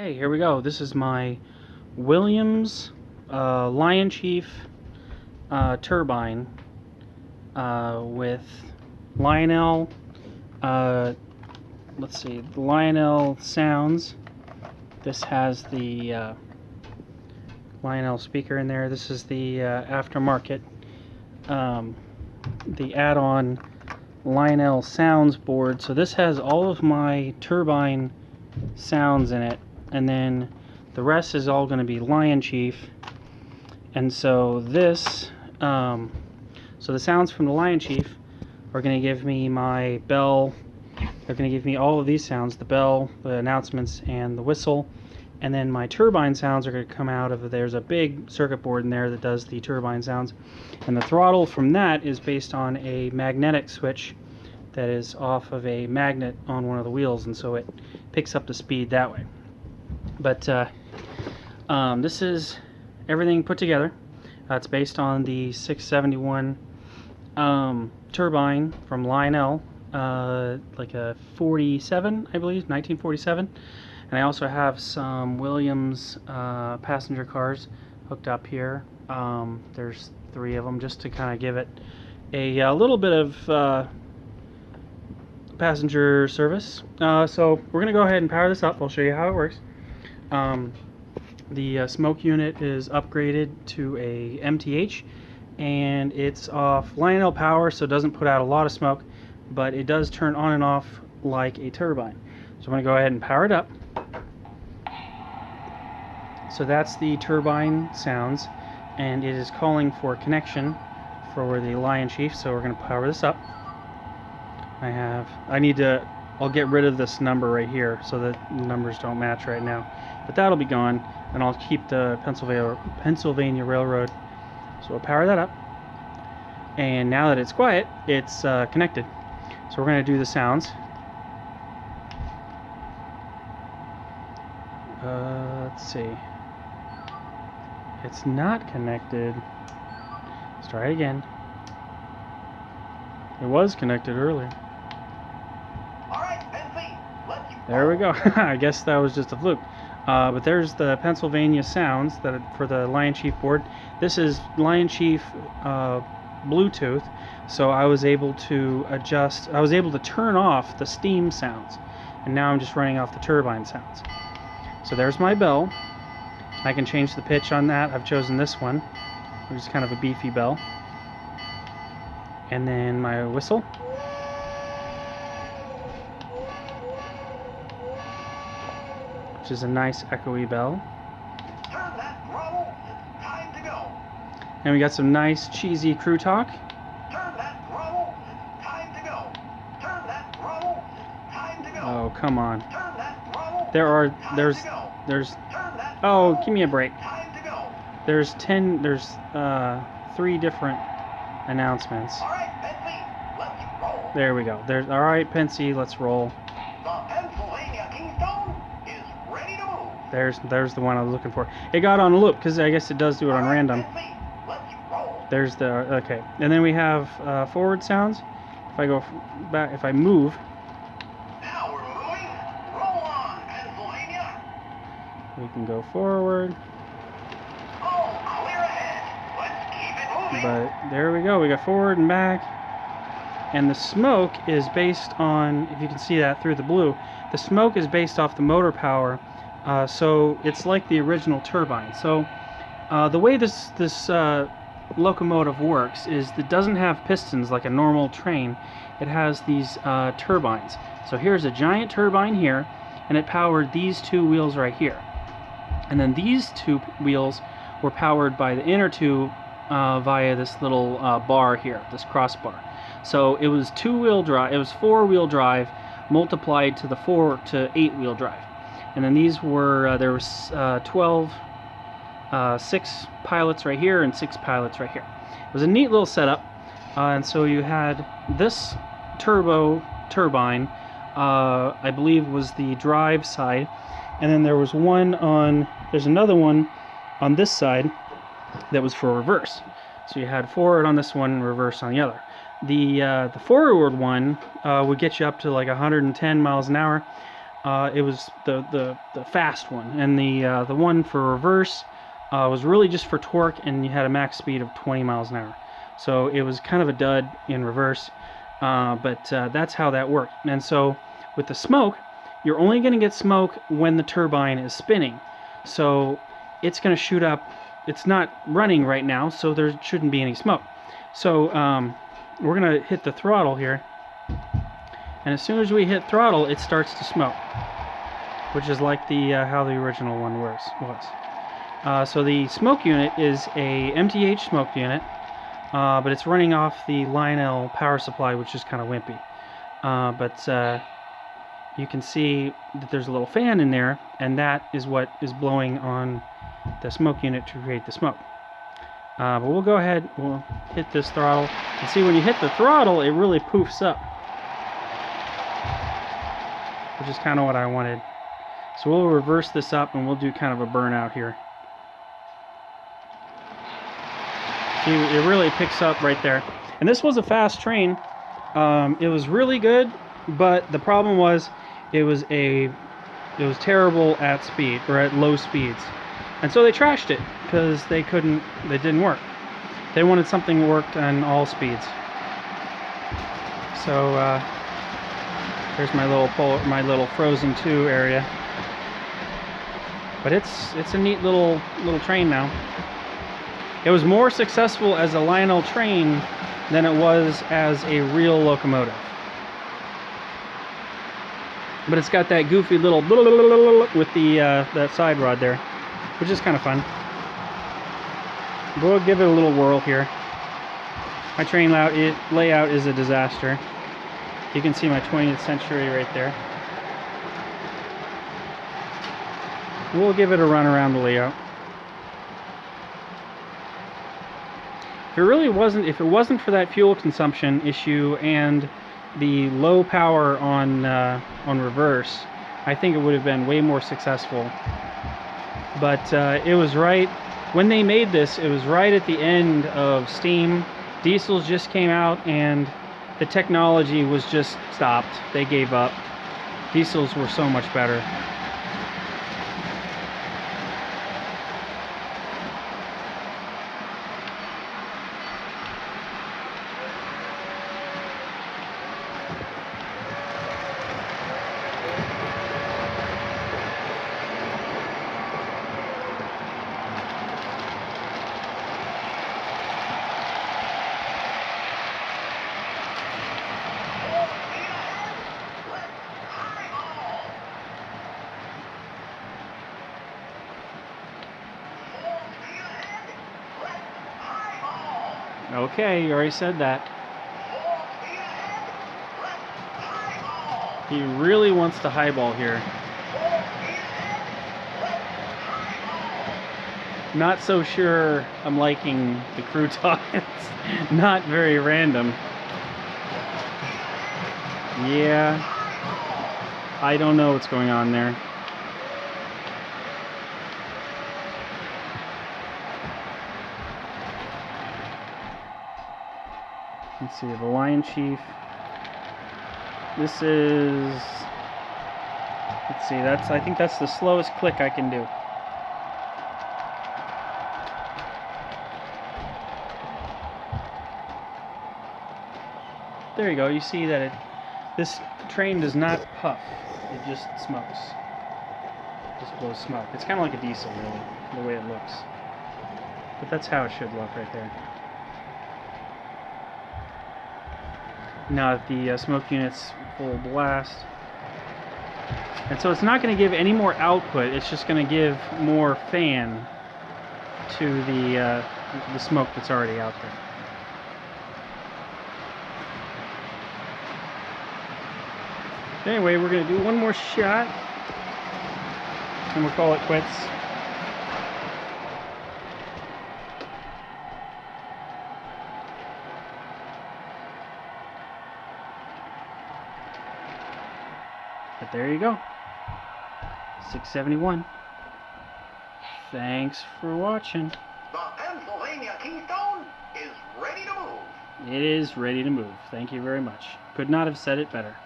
Hey, here we go. This is my Williams Lionchief turbine with Lionel. Let's see, the Lionel Sounds. This has the Lionel speaker in there. This is the aftermarket, the add-on Lionel Sounds board. So this has all of my turbine sounds in it. And then the rest is all going to be Lionchief. And so this, so the sounds from the Lionchief are going to give me my bell. They're going to give me all of these sounds, the bell, the announcements, and the whistle. And then my turbine sounds are going to come out of, there's a big circuit board in there that does the turbine sounds. And the throttle from that is based on a magnetic switch that is off of a magnet on one of the wheels. And so it picks up the speed that way. But this is everything put together. It's based on the 671 turbine from Lionel, like a 47, I believe, 1947. And I also have some Williams passenger cars hooked up here. There's 3 of them, just to kind of give it a little bit of passenger service. So we're going to go ahead and power this up. I'll show you how it works. The smoke unit is upgraded to a MTH, and it's off Lionel power, so it doesn't put out a lot of smoke, but it does turn on and off like a turbine. So I'm going to go ahead and power it up. So that's the turbine sounds, and it is calling for connection for the Lionchief, so we're going to power this up. I'll get rid of this number right here so that the numbers don't match right now. But that'll be gone, and I'll keep the Pennsylvania Railroad. So we'll power that up. And now that it's quiet, it's connected. So we're going to do the sounds. Let's see. It's not connected. Let's try it again. It was connected earlier. There we go. I guess that was just a fluke. But there's the Pennsylvania sounds for the Lionchief board. This is Lionchief Bluetooth, so I was able to adjust. I was able to turn off the steam sounds, and now I'm just running off the turbine sounds. So there's my bell. I can change the pitch on that. I've chosen this one, which is kind of a beefy bell. And then my whistle. Which is a nice echoey bell. Turn that throttle, it's time to go. And we got some nice cheesy crew talk. Turn that throttle, it's time to go. Turn that throttle, it's time to go. Oh, come on. Turn that throttle, There's Turn that oh, give me a break. time to go. There's 3 different announcements. All right, Bentley, let's roll. There we go. There's all right, Pensy, let's roll. The Pennsylvania Keystone is ready to move. There's the one I was looking for. It got on a loop because I guess it does do it on random. Bentley, let's roll. There's the okay, and then we have forward sounds. If I go back, if I move, Now we're moving. Roll on, Pennsylvania. we can go forward. Oh, clear ahead. Let's keep it moving. But there we go. We got forward and back. And the smoke is based on, if you can see that through the blue, the smoke is based off the motor power. So it's like the original turbine. So the way this locomotive works is it doesn't have pistons like a normal train. It has these turbines. So here's a giant turbine here, and it powered these 2 wheels right here. And then these 2 wheels were powered by the inner 2 via this little bar here, this crossbar. So it was 2-wheel drive. It was 4-wheel drive multiplied to the 4 to 8-wheel drive. And then these were there was 6 pilots right here and 6 pilots right here. It was a neat little setup. And so you had this turbine, I believe was the drive side, and then there's another one on this side that was for reverse. So you had forward on this one and reverse on the other. The forward one would get you up to like 110 miles an hour. It was the fast one, and the one for reverse was really just for torque, and you had a max speed of 20 miles an hour. So it was kind of a dud in reverse, but that's how that worked. And so with the smoke, you're only going to get smoke when the turbine is spinning. So it's going to shoot up. It's not running right now, so there shouldn't be any smoke. So we're going to hit the throttle here. And as soon as we hit throttle, it starts to smoke, which is like the how the original one was. So the smoke unit is a MTH smoke unit, but it's running off the Lionel power supply, which is kind of wimpy. But you can see that there's a little fan in there, and that is what is blowing on the smoke unit to create the smoke. But we'll go ahead, we'll hit this throttle, and see when you hit the throttle, it really poofs up, which is kind of what I wanted. So we'll reverse this up and we'll do kind of a burnout here. See, it really picks up right there. And this was a fast train. It was really good, but the problem was it was terrible at speed, or at low speeds. And so they trashed it because they didn't work. They wanted something that worked on all speeds. So there's my little Frozen 2 area. But it's a neat little train now. It was more successful as a Lionel train than it was as a real locomotive. But it's got that goofy little with the that side rod there, which is kind of fun. We'll give it a little whirl here. My train layout is a disaster. You can see my 20th century right there. We'll give it a run around the layout. If it wasn't for that fuel consumption issue and the low power on reverse, I think it would have been way more successful. But it was right when they made this. It was right at the end of steam. Diesels just came out, and the technology was just stopped. They gave up. Diesels were so much better. Okay, you already said that. He really wants to highball here. Not so sure I'm liking the crew talk. It's not very random. Yeah, I don't know what's going on there. Let's see, the Lionchief. This is, let's see, I think that's the slowest click I can do. There you go. You see that this train does not puff. It just smokes. Just blows smoke. It's kind of like a diesel, really, the way it looks. But that's how it should look right there. Now that the smoke unit's full blast. And so it's not going to give any more output, it's just going to give more fan to the smoke that's already out there. Anyway, we're going to do one more shot, and we'll call it quits. But there you go. 671. Thanks for watching. The Pennsylvania Keystone is ready to move. It is ready to move. Thank you very much. Could not have said it better.